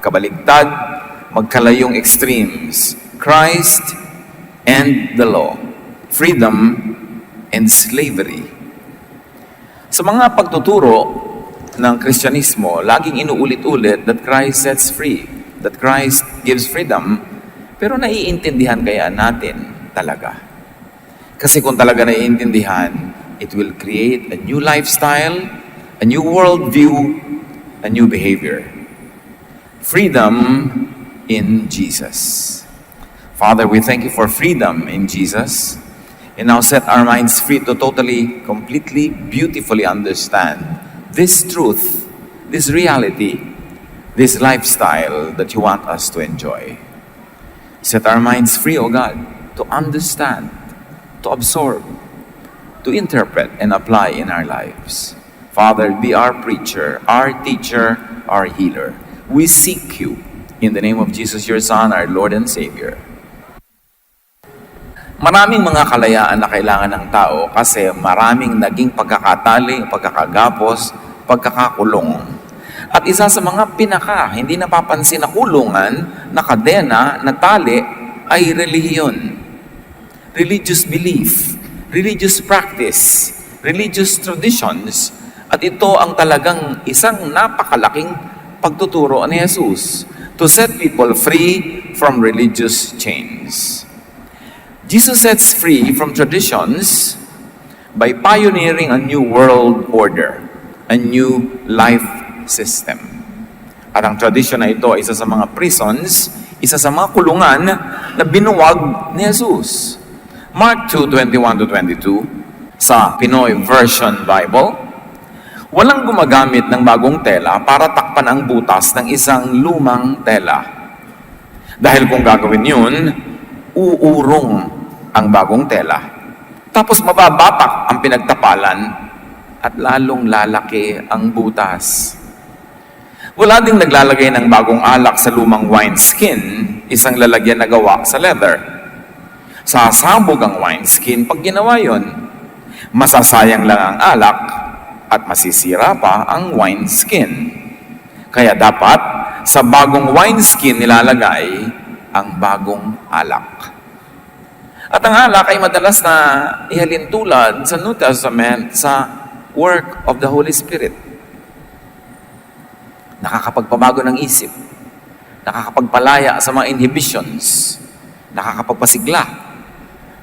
magkabaligtad, magkalayong extremes. Christ and the law. Freedom and slavery. Sa mga pagtuturo ng Kristyanismo, laging inuulit-ulit that Christ sets free, that Christ gives freedom, pero naiintindihan kaya natin talaga? Kasi kung talaga naiintindihan, it will create a new lifestyle, a new worldview, a new behavior. Freedom in Jesus. Father, we thank you for freedom in Jesus. And now set our minds free to totally, completely, beautifully understand this truth, this reality, this lifestyle that you want us to enjoy. Set our minds free, O God, to understand, to absorb, to interpret and apply in our lives. Father, be our preacher, our teacher, our healer. We seek you in the name of Jesus, your Son, our Lord and Savior. Maraming mga kalayaan na kailangan ng tao kasi maraming naging pagkakatali, pagkakagapos, pagkakakulong. At isa sa mga hindi napapansin na kulungan, na kadena, na tali, ay relihiyon. Religious belief, religious practice, religious traditions. At ito ang talagang isang napakalaking pagtuturo ni Jesus to set people free from religious chains. Jesus sets free from traditions by pioneering a new world order, a new life system. At ang tradisyon na ito ay isa sa mga prisons, isa sa mga kulungan na binuwag ni Jesus. Mark 2:21-22, sa Pinoy Version Bible, walang gumagamit ng bagong tela para takpan ang butas ng isang lumang tela. Dahil kung gagawin yun, uurong ang bagong tela. Tapos mababatak ang pinagtapalan at lalong lalaki ang butas. Wala ding naglalagay ng bagong alak sa lumang wineskin, isang lalagyan na gawa sa leather. Sasabog ang wineskin pag ginawa yon. Masasayang lang ang alak at masisira pa ang wineskin. Kaya dapat sa bagong wineskin nilalagay ang bagong alak. At ang alak ay madalas na ihalin tulad sa New Testament sa work of the Holy Spirit. Nakakapagpabago ng isip, nakakapagpalaya sa mga inhibitions, nakakapagpasigla,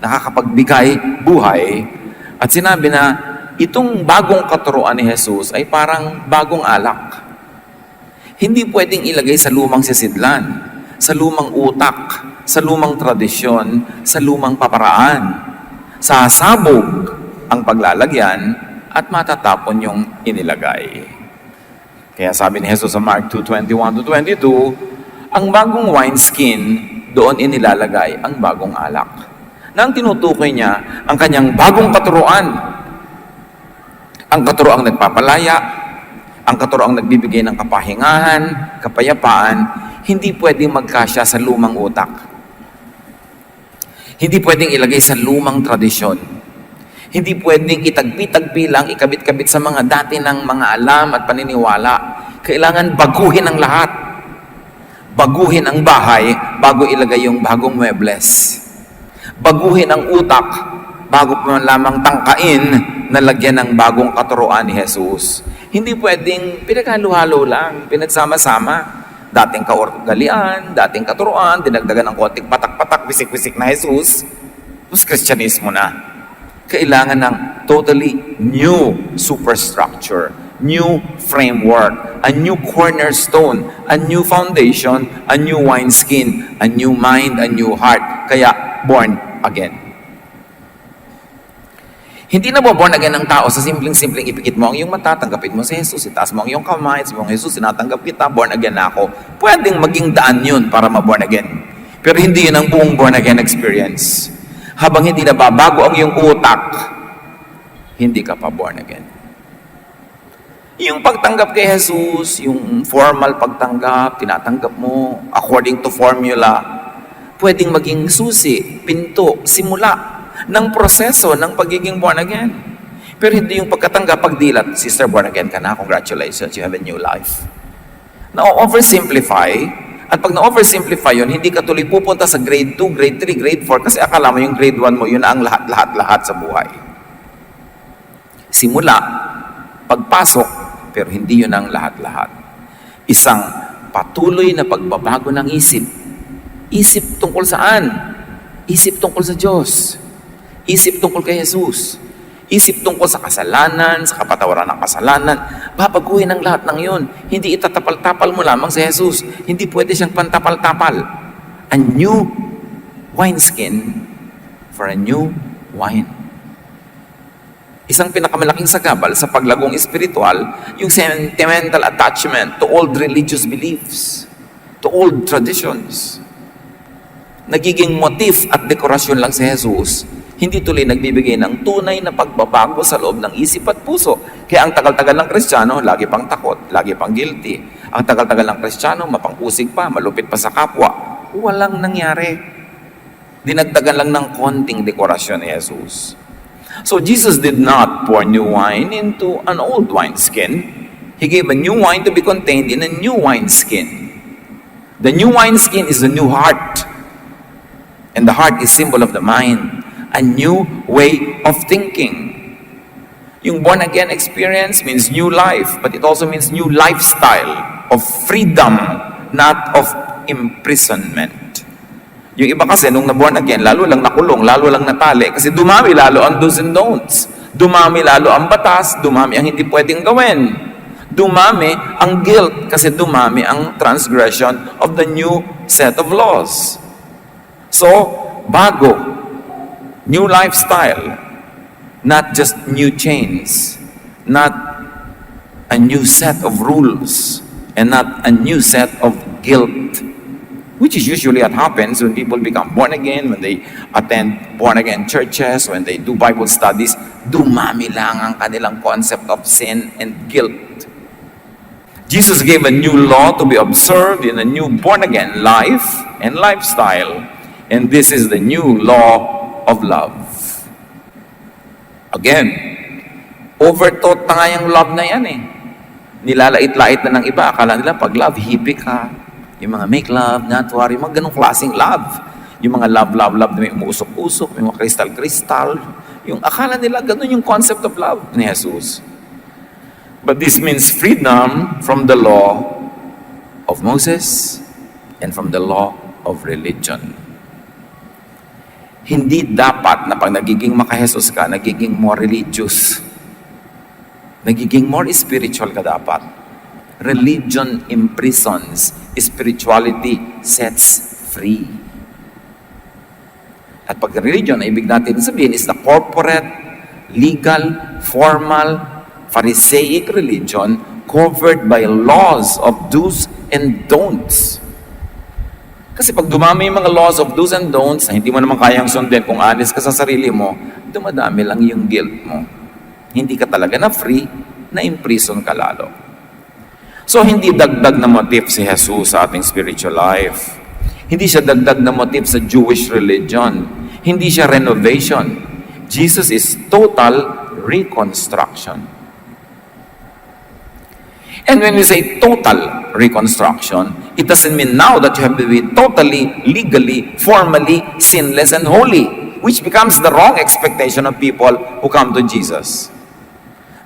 nakakapagbigay buhay. At sinabi na itong bagong katuruan ni Jesus ay parang bagong alak. Hindi pwedeng ilagay sa lumang sisidlan, sa lumang utak, sa lumang tradisyon, sa lumang paparaan. Sasabog ang paglalagyan at matatapon yung inilagay. Kaya sabi ni Jesus sa Mark 2:21-22, ang bagong wineskin, doon inilalagay ang bagong alak. Nang tinutukoy niya ang kanyang bagong katuruan. Ang katuroang nagpapalaya, ang katuroang nagbibigay ng kapahingahan, kapayapaan, hindi pwedeng magkasya sa lumang utak. Hindi pwedeng ilagay sa lumang tradisyon. Hindi pwedeng itagpi-tagpi lang, ikabit-kabit sa mga dati ng mga alam at paniniwala. Kailangan baguhin ang lahat. Baguhin ang bahay bago ilagay yung bagong muebles. Baguhin ang utak bago pa lamang tangkain na lagyan ng bagong katuroan ni Jesus. Hindi pwedeng pinaghalo-halo lang, pinagsama-sama. Dating kaugalian, dating katuruan, dinagdagan ng konting patak-patak, wisik-wisik na Jesus. Tapos Kristyanismo na. Kailangan ng totally new superstructure, new framework, a new cornerstone, a new foundation, a new wineskin, a new mind, a new heart. Kaya, born again. Hindi na born again ng tao sa simpleng-simpleng ipikit mo ang iyong mata, tanggapin mo si Jesus, itaas mo ang iyong kamay, sabi mo, Jesus, sinatanggap kita, born again na ako. Pwedeng maging daan yun para ma-born again. Pero hindi yun ang buong born again experience. Habang hindi nababago ang iyong utak, hindi ka pa born again. Yung pagtanggap kay Jesus, yung formal pagtanggap, tinatanggap mo according to formula, pwedeng maging susi, pinto, simula ng proseso ng pagiging born again. Pero hindi yung pagkatanggap, pagdilat, sister, born again ka na, congratulations, you have a new life. Na-oversimplify, at pag na-oversimplify yun, hindi ka tuloy pupunta sa grade 2, grade 3, grade 4, kasi akala mo yung grade 1 mo, yun na ang lahat-lahat sa buhay. Simula, pagpasok, pero hindi yun ang lahat-lahat. Isang patuloy na pagbabago ng isip. Isip tungkol saan? Isip tungkol sa Diyos. Isip tungkol kay Jesus. Isip tungkol sa kasalanan, sa kapatawaran ng kasalanan. Babaguhin ang lahat ng yun. Hindi itatapal-tapal mo lamang si Jesus. Hindi pwede siyang pantapal-tapal. A new wineskin for a new wine. Isang pinakamalaking sagabal sa paglagong espiritual, yung sentimental attachment to old religious beliefs, to old traditions. Nagiging motif at dekorasyon lang si Jesus, hindi tuloy nagbibigay ng tunay na pagbabago sa loob ng isip at puso. Kaya ang tagal-tagal ng Kristiyano, lagi pang takot, lagi pang guilty. Ang tagal-tagal ng Kristiyano, mapangusig pa, malupit pa sa kapwa. Walang nangyari. Dinagdagan lang ng konting dekorasyon ni Jesus. So Jesus did not pour new wine into an old wineskin. He gave a new wine to be contained in a new wineskin. The new wineskin is the new heart. And the heart is symbol of the mind. A new way of thinking. Yung born-again experience means new life, but it also means new lifestyle of freedom, not of imprisonment. Yung iba kasi, nung na-born again, lalo lang nakulong, lalo lang natali, kasi dumami lalo ang do's and don'ts. Dumami lalo ang batas, dumami ang hindi pwedeng gawin. Dumami ang guilt, kasi dumami ang transgression of the new set of laws. So, bago, new lifestyle, not just new chains, not a new set of rules, and not a new set of guilt, which is usually what happens when people become born again, when they attend born again churches, when they do Bible studies. Dumami lang ang kanilang concept of sin and guilt. Jesus gave a new law to be observed in a new born again life and lifestyle, and this is the new law of love. Again, overtaught na nga yung love na yan eh. Nilalait-lait na ng iba. Akala nila pag love, hippie ka. Yung mga make love, not worry, mga ganong klaseng love. Yung mga love na may umuusok-usok, may mga kristal-kristal. Yung akala nila, ganun yung concept of love ni Jesus. But this means freedom from the law of Moses and from the law of religion. Hindi dapat na pag nagiging maka-Jesus ka, nagiging more religious. Nagiging more spiritual ka dapat. Religion imprisons, spirituality sets free. At pag religion, ibig natin sabihin is the corporate, legal, formal, Pharisaic religion covered by laws of do's and don'ts. Kasi pag dumami yung mga laws of do's and don'ts na hindi mo naman kayang sundin kung honest ka sa sarili mo, dumadami lang yung guilt mo. Hindi ka talaga na free, na imprison ka lalo. So hindi dagdag na motif si Jesus sa ating spiritual life. Hindi siya dagdag na motif sa Jewish religion. Hindi siya renovation. Jesus is total reconstruction. And when we say total reconstruction, it doesn't mean now that you have to be totally, legally, formally, sinless, and holy, which becomes the wrong expectation of people who come to Jesus.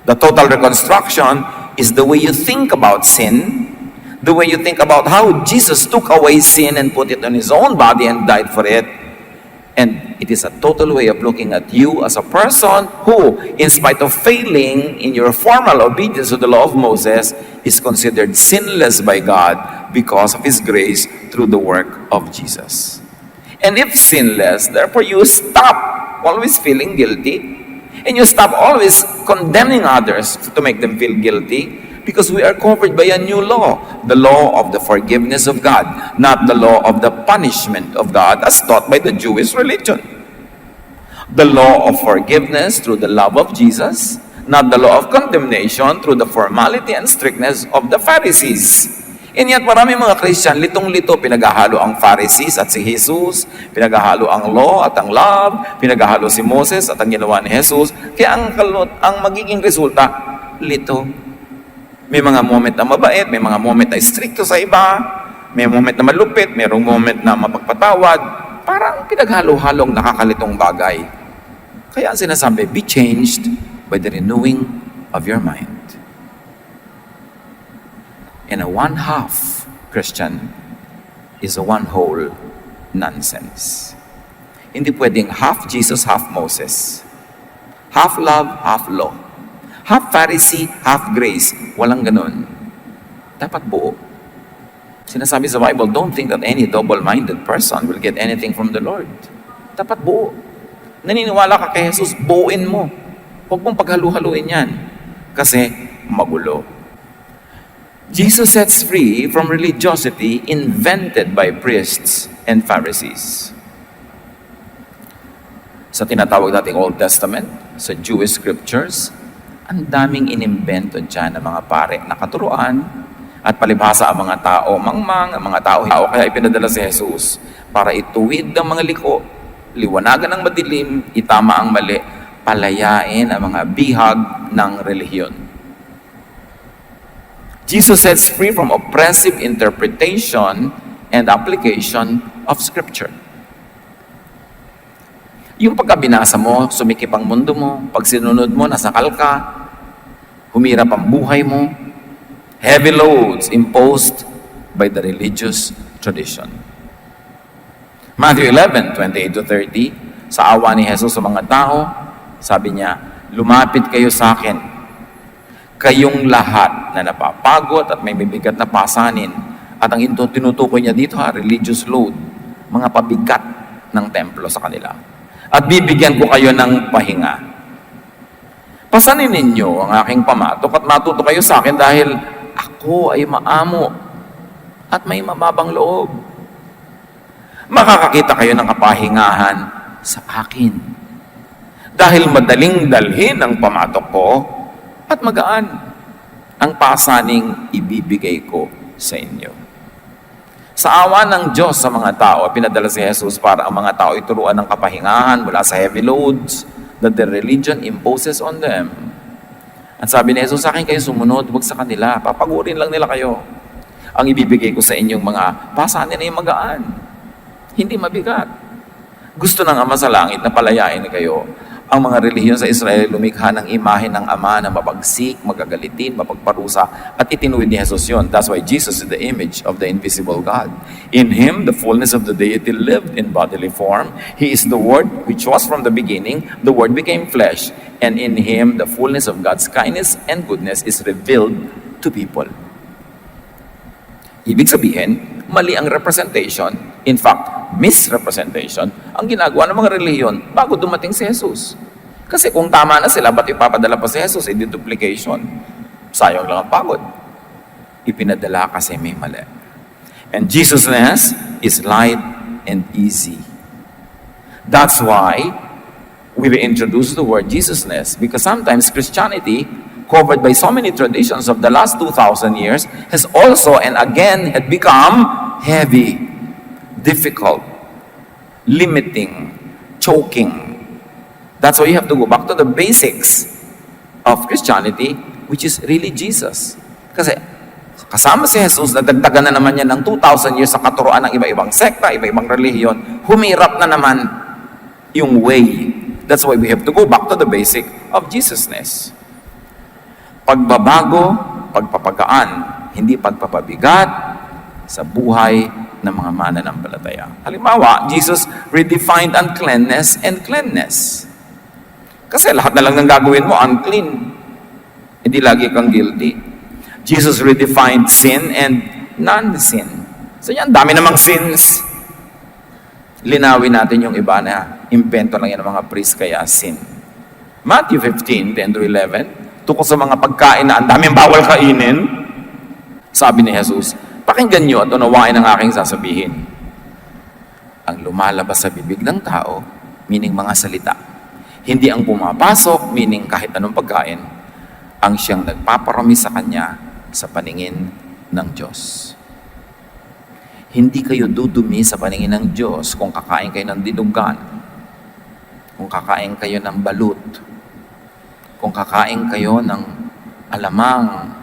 The total reconstruction is the way you think about sin, the way you think about how Jesus took away sin and put it on His own body and died for it. And it is a total way of looking at you as a person who, in spite of failing in your formal obedience to the law of Moses, is considered sinless by God because of His grace through the work of Jesus. And if sinless, therefore you stop always feeling guilty, and you stop always condemning others to make them feel guilty, because we are covered by a new law, the law of the forgiveness of God, not the law of the punishment of God as taught by the Jewish religion. The law of forgiveness through the love of Jesus, not the law of condemnation through the formality and strictness of the Pharisees. And yet marami mga Christian, litong-lito pinaghahalo ang Pharisees at si Jesus, pinaghahalo ang law at ang love, pinaghahalo si Moses at ang ginawa ni Jesus. Kaya ang magiging resulta, lito. May mga moment na mabait, may mga moment na stricto sa iba, may moment na malupit, mayroong moment na mapagpatawad. Parang pinaghalo-halong nakakalitong bagay. Kaya ang sinasabi, be changed by the renewing of your mind. And a one-half Christian is a one-whole nonsense. Hindi pwedeng half Jesus, half Moses. Half love, half law. Half Pharisee, half grace. Walang ganun. Dapat buo. Sinasabi sa Bible, don't think that any double-minded person will get anything from the Lord. Dapat buo. Naniniwala ka kay Jesus, buuin mo. Huwag mong paghalu-haluin yan. Kasi magulo. Jesus sets free from religiosity invented by priests and Pharisees. Sa tinatawag nating Old Testament, sa Jewish scriptures, ang daming inimbento dyan ng mga pare na katuruan at palibhasa ang mga tao, mangmang, ang mga tao. Kaya ipinadala si Jesus para ituwid ang mga liko, liwanagan ang madilim, itama ang mali, palayain ang mga bihag ng relihiyon. Jesus sets free from oppressive interpretation and application of Scripture. Yung pagkabinasa mo, sumikip ang mundo mo, pag sinunod mo, nasakal ka, humirap ang buhay mo, heavy loads imposed by the religious tradition. Matthew 11:28-30, sa awa ni Jesus sa mga tao, sabi niya, lumapit kayo sa akin, kayong lahat na napapagod at may bibigat na pasanin. At ang tinutukoy niya dito, religious load, mga pabigat ng templo sa kanila. At bibigyan ko kayo ng pahinga. Pasanin ninyo ang aking pamatok at matuto kayo sa akin dahil ako ay maamo at may mababang loob. Makakakita kayo ng kapahingahan sa akin. Dahil madaling dalhin ang pamatok ko at magaan ang pasaning ibibigay ko sa inyo. Sa awa ng Diyos sa mga tao, pinadala si Jesus para ang mga tao ituruan ng kapahingahan mula sa heavy loads that their religion imposes on them. At sabi ni Jesus, sa akin kayo sumunod, huwag sa kanila. Papagurin lang nila kayo. Ang ibibigay ko sa inyong mga pasanin ay magaan. Hindi mabigat. Gusto ng Ama sa langit na palayain kayo. Ang mga relihiyon sa Israel lumikha ng imahe ng Ama na mapagsik, magagalitin, mapagparusa, at itinuwid ni Jesus yun. That's why Jesus is the image of the invisible God. In Him, the fullness of the deity lived in bodily form. He is the Word which was from the beginning. The Word became flesh. And in Him, the fullness of God's kindness and goodness is revealed to people. Ibig sabihin, mali ang representation. In fact, misrepresentation ang ginagawa ng mga relihiyon bago dumating si Jesus. Kasi kung tama na sila, ba't ipapadala pa si Jesus? Duplication. Sayang lang ang pagod. Ipinadala kasi may mali. And Jesusness is light and easy. That's why we introduce the word Jesusness, because sometimes Christianity, covered by so many traditions of the last 2,000 years, has also and again had become heavy, difficult, limiting, choking. That's why you have to go back to the basics of Christianity, which is really Jesus. Kasi kasama si Jesus, nadagdagan na naman niya ng 2,000 years sa katuruan ng iba-ibang sekta, iba-ibang relihiyon, humirap na naman yung way. That's why we have to go back to the basic of Jesusness. Pagbabago, pagpapagaan, hindi pagpapabigat sa buhay ng mga mananampalataya. Halimbawa, Jesus redefined uncleanness and cleanness. Kasi lahat na lang ng gagawin mo, unclean. Hindi lagi kang guilty. Jesus redefined sin and non-sin. So yan, dami namang sins. Linawin natin yung iba na invento lang yan ng mga priest kaya sin. Matthew 15:10-11, tungkol sa mga pagkain na ang daming bawal kainin, sabi ni Jesus, pakinggan niyo at unawain ang aking sasabihin. Ang lumalabas sa bibig ng tao, meaning mga salita. Hindi ang pumapasok, meaning kahit anong pagkain, ang siyang nagpaparami sa kanya sa paningin ng Diyos. Hindi kayo dudumi sa paningin ng Diyos kung kakain kayo ng dinugan, kung kakain kayo ng balut, kung kakain kayo ng alamang,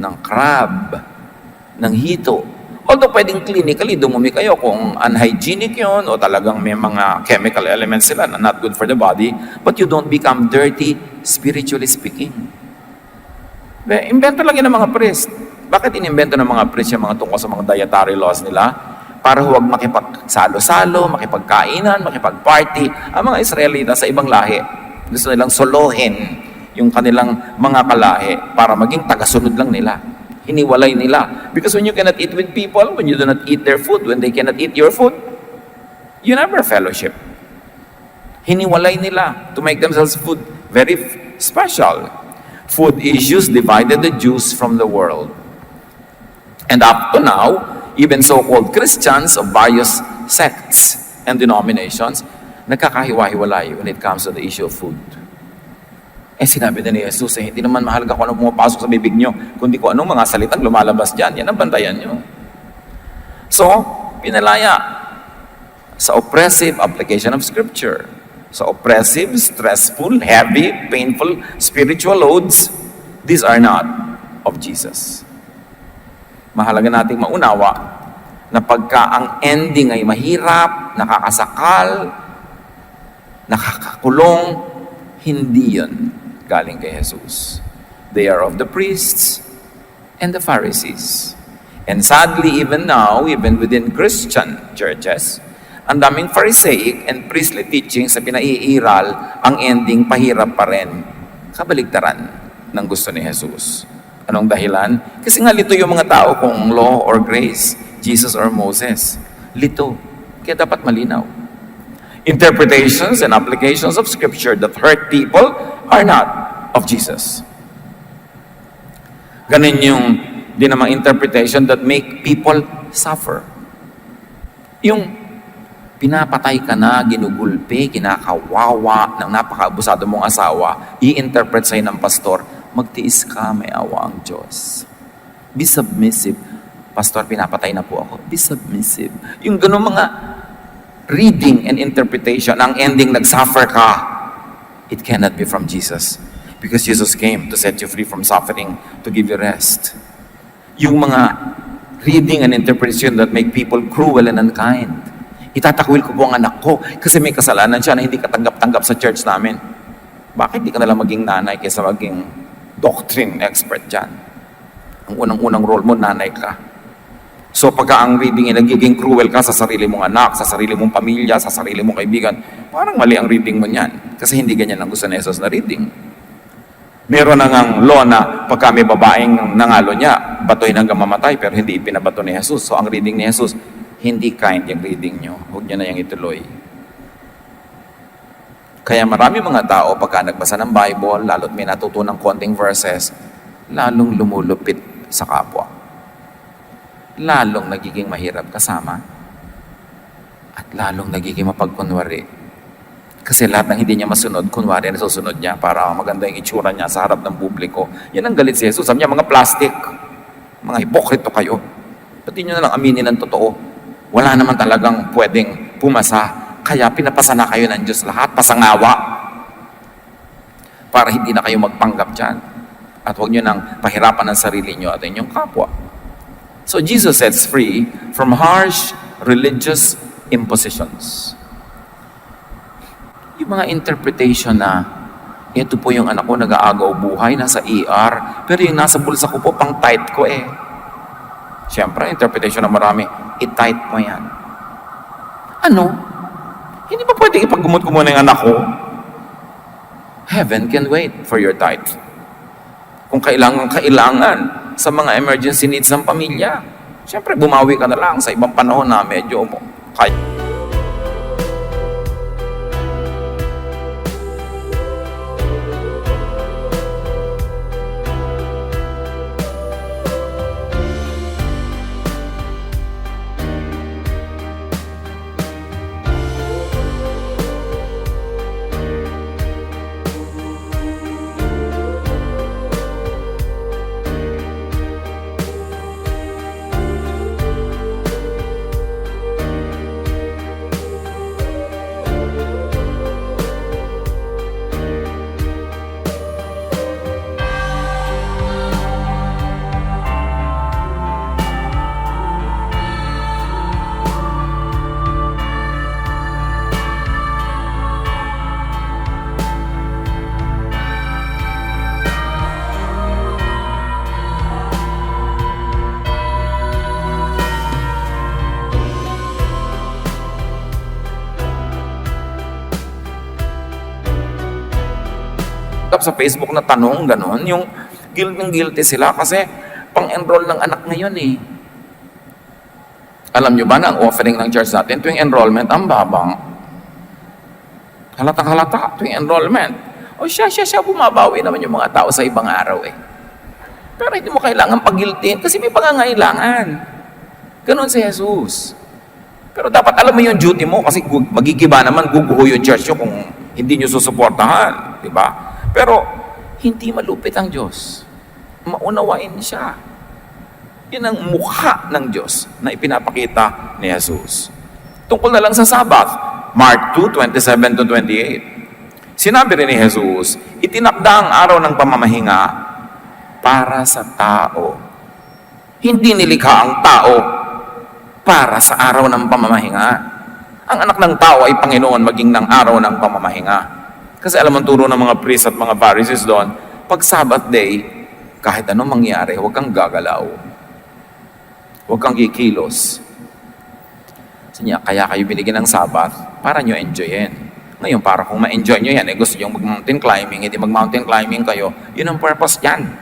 ng crab, ng hito. Although pwedeng clinically dumumi kayo kung unhygienic yun o talagang may mga chemical elements sila na not good for the body, but you don't become dirty spiritually speaking. Invento lang yun ng mga priest. Bakit inimbento ng mga priest yung mga tungkol sa mga dietary laws nila? Para huwag makipagsalo-salo, makipagkainan, makipagparty ang mga Israelita sa ibang lahi. Gusto nilang solohin yung kanilang mga kalahi para maging tagasunod lang nila. Hiniwalay nila. Because when you cannot eat with people, when you do not eat their food, when they cannot eat your food, you never fellowship. Hiniwalay nila to make themselves food very special. Food issues divided the Jews from the world. And up to now, even so-called Christians of various sects and denominations, nagkakahiwa-hiwalay when it comes to the issue of food. Sinabi din ni Jesus, hindi naman mahalaga kung ano pumapasok sa bibig nyo, kundi kung anong mga salitang lumalabas dyan. Yan ang bantayan nyo. So, pinalaya sa oppressive application of Scripture. Sa oppressive, stressful, heavy, painful, spiritual loads, these are not of Jesus. Mahalaga nating maunawa na pagka ang ending ay mahirap, nakakasakal, nakakakulong, hindi yun galing kay Jesus. They are of the priests and the Pharisees. And sadly, even now, even within Christian churches, ang daming Pharisaic and priestly teaching sa pinaiiral, ang ending pahirap pa rin. Kabaligtaran ng gusto ni Jesus. Anong dahilan? Kasi nga lito yung mga tao kung law or grace, Jesus or Moses. Lito. Kaya dapat malinaw. Interpretations and applications of Scripture that hurt people are not of Jesus. Ganun yung din namang interpretation that make people suffer. Yung pinapatay ka na, ginugulpi, kinakawawa ng napakaabusado mong asawa, i-interpret sa'yo ng pastor, magtiis ka, may awa ang Diyos. Be submissive. Pastor, pinapatay na po ako. Be submissive. Yung ganun mga reading and interpretation, ang ending, nagsuffer ka, it cannot be from Jesus. Because Jesus came to set you free from suffering, to give you rest. Yung mga reading and interpretation that make people cruel and unkind. Itatakwil ko po ang anak ko kasi may kasalanan siya na hindi katanggap-tanggap sa church namin. Bakit di ka nalang maging nanay kaysa maging doctrine expert dyan? Ang unang-unang role mo, nanay ka. So pagka ang reading ay nagiging cruel ka sa sarili mong anak, sa sarili mong pamilya, sa sarili mong kaibigan, parang mali ang reading mo niyan. Kasi hindi ganyan ang gusto ni Jesus na reading. Meron na ngang law na pagka may babaeng nangalo niya, batuhin hanggang mamatay, pero hindi ipinabato ni Jesus. So ang reading ni Jesus, hindi kind yung reading nyo. Huwag nyo na yung ituloy. Kaya marami mga tao pagka nagbasa ng Bible, lalo't may natutunang konting verses, lalong lumulupit sa kapwa. Lalong nagiging mahirap kasama at lalong nagiging mapagkunwari. Kasi lahat ng hindi niya masunod, kunwari na susunod niya para maganda yung itsura niya sa harap ng publiko. Yan ang galit si Jesus. Sabi niya, mga plastic, mga hipokrito kayo. Pati nyo na lang aminin ang totoo. Wala naman talagang pwedeng pumasa. Kaya pinapasa na kayo ng Diyos lahat, pasangawa. Para hindi na kayo magpanggap dyan. At huwag nyo nang pahirapan ang sarili nyo at inyong kapwa. So Jesus sets free from harsh religious impositions. Yung mga interpretation na ito po yung anak ko nag-aagaw buhay, nasa ER, pero yung nasa bulsa ko po, pang tight ko eh. Siyempre, interpretation na marami, i-tight mo yan. Ano? Hindi ba pwedeng ipagumot ko muna yung anak ko? Heaven can wait for your tithe. Kung kailangan sa mga emergency needs ng pamilya, siyempre, bumawi ka na lang sa ibang panahon na medyo kaya. natatanggap sa Facebook na tanong, gano'n, yung guilty sila kasi pang-enroll ng anak ngayon eh. Alam nyo ba na ang offering ng church natin tuwing enrollment, ang babang. Halatang halata tuwing enrollment. O siya, bumabawi naman yung mga tao sa ibang araw eh. Pero hindi mo kailangan pag-guilty kasi may pangangailangan. Ganon si Jesus. Pero dapat alam mo yung duty mo kasi magigiba naman, guguho yung church nyo kung hindi nyo susuportahan. Diba? Pero hindi malupit ang Diyos. Maunawain siya. Yan ang mukha ng Diyos na ipinapakita ni Jesus. Tungkol na lang sa Sabbath, Mark 2:27-28. Sinabi rin ni Jesus, itinakda ang araw ng pamamahinga para sa tao. Hindi nilikha ang tao para sa araw ng pamamahinga. Ang anak ng tao ay Panginoon maging ng araw ng pamamahinga. Kasi alam ang turo ng mga priests at mga Pharisees doon, pag Sabbath day, kahit anong mangyari, huwag kang gagalaw. Huwag kang kikilos. Kaya kayo binigyan ng Sabbath para nyo enjoyin. Ngayon, para kung ma-enjoy nyo yan, gusto nyo mag-mountain climbing, hindi mag-mountain climbing kayo, yun ang purpose yan.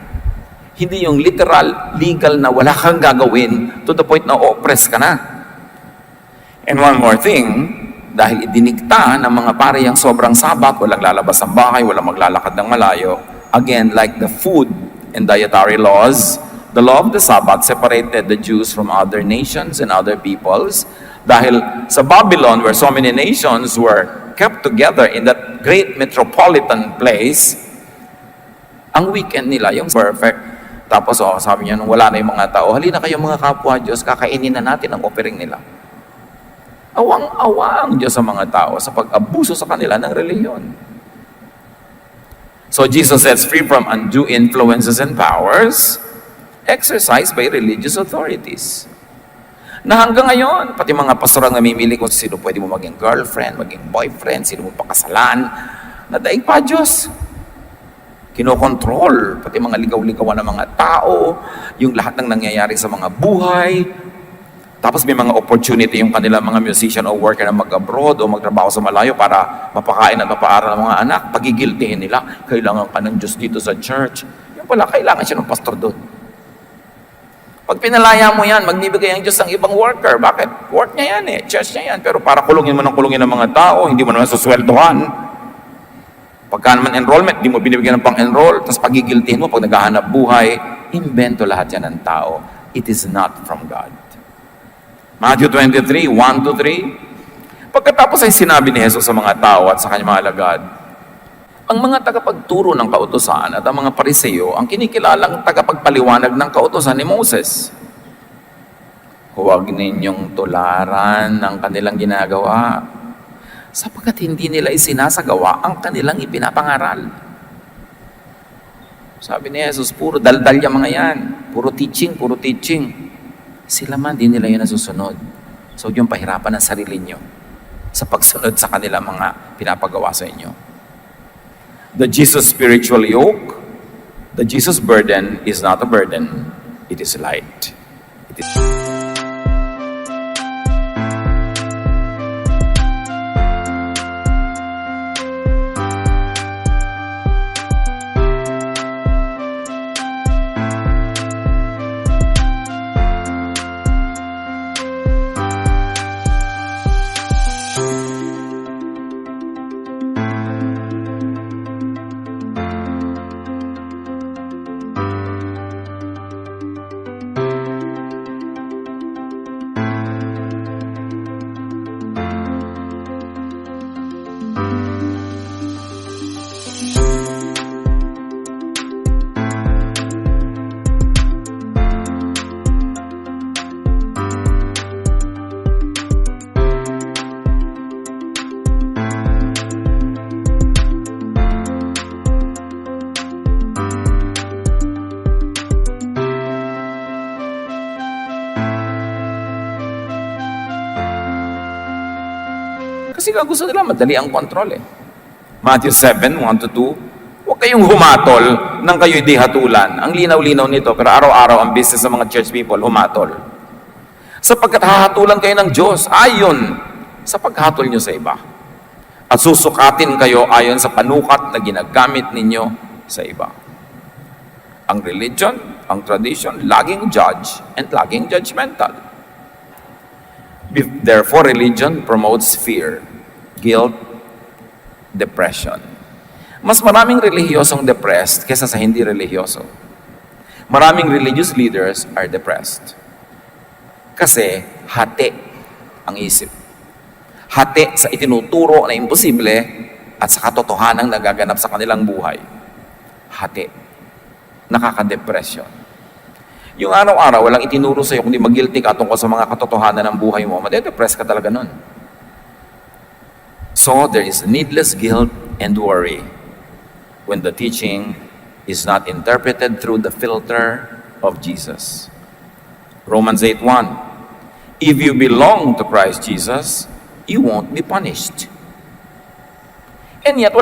Hindi yung literal, legal na wala kang gagawin to the point na oppress ka na. And one more thing, dahil idinikta ng mga pare yung sobrang Sabbath, walang lalabas ng bahay, walang maglalakad ng malayo. Again, like the food and dietary laws, the law of the Sabbath separated the Jews from other nations and other peoples. Dahil sa Babylon, where so many nations were kept together in that great metropolitan place, ang weekend nila, yung perfect. Tapos, sabi niya, nung wala na yung mga tao, halina kayo mga kapwa Diyos, kakainin na natin ang offering nila. Awang-awa ang Diyos sa mga tao sa pag-abuso sa kanila ng reliyon. So, Jesus sets free from undue influences and powers exercised by religious authorities. Na hanggang ngayon, pati mga pastor ang namimili kung sino pwede mo maging girlfriend, maging boyfriend, sino mo pakasalan, na daig pa Diyos. Kinokontrol, pati mga ligaw-ligawan ng mga tao, yung lahat ng nangyayari sa mga buhay. Tapos may mga opportunity yung kanilang mga musician o worker na mag-abroad o magtrabaho sa malayo para mapakain at mapaaral ng mga anak. Pagigiltihin nila, kailangan ka ng Diyos dito sa church. Yung pala, kailangan siya ng pastor doon. Pag pinalaya mo yan, magbibigay ang Diyos ng ibang worker. Bakit? Work niya yan eh. Church niya yan. Pero para kulungin mo ng kulungin ng mga tao, hindi mo naman susweldohan. Pagka naman enrollment, hindi mo binibigyan ng pang-enroll, tapos pagigiltihin mo pag naghahanap buhay, invento lahat yan ng tao. It is not from God. Matthew 23, 1-3. Pagkatapos ay sinabi ni Jesus sa mga tao at sa kanyang mga alagad, ang mga tagapagturo ng kautusan at ang mga Pariseo ang kinikilalang tagapagpaliwanag ng kautusan ni Moses. Huwag ninyong tularan ang kanilang ginagawa sapagkat hindi nila isinasagawa ang kanilang ipinapangaral. Sabi ni Jesus, puro daldal yung mga yan. Puro teaching. Sila man, di nila yun nasusunod. So yung pahirapan ng sarili nyo sa pagsunod sa kanila mga pinapagawa sa inyo. The Jesus spiritual yoke, the Jesus burden is not a burden, it is light. It is... Kasi gusto nila madali ang kontrol eh. Matthew 7, 1-2. Huwag kayong humatol nang kayo'y di hatulan. Ang linaw-linaw nito, pero araw-araw ang business ng mga church people, humatol. Sapagkat hahatulan kayo ng Diyos, ayon sa paghatol nyo sa iba. at susukatin kayo ayon sa panukat na ginagamit ninyo sa iba. Ang religion, ang tradition, laging judge and laging judgmental. Therefore, religion promotes fear, guilt, depression. Mas maraming relihiyosong depressed kaysa sa hindi relihiyoso. Maraming religious leaders are depressed. Kasi hati ang isip. Hati sa itinuturo na imposible at sa katotohanang nagaganap sa kanilang buhay. Hati. Nakaka-depression. Yung araw-araw, walang itinuro sa'yo kundi mag-guilty ka tungkol sa mga katotohanan ng buhay mo, madedepress ka talaga nun. So, there is needless guilt and worry when the teaching is not interpreted through the filter of Jesus. Romans 8:1. If you belong to Christ Jesus, you won't be punished. And yet,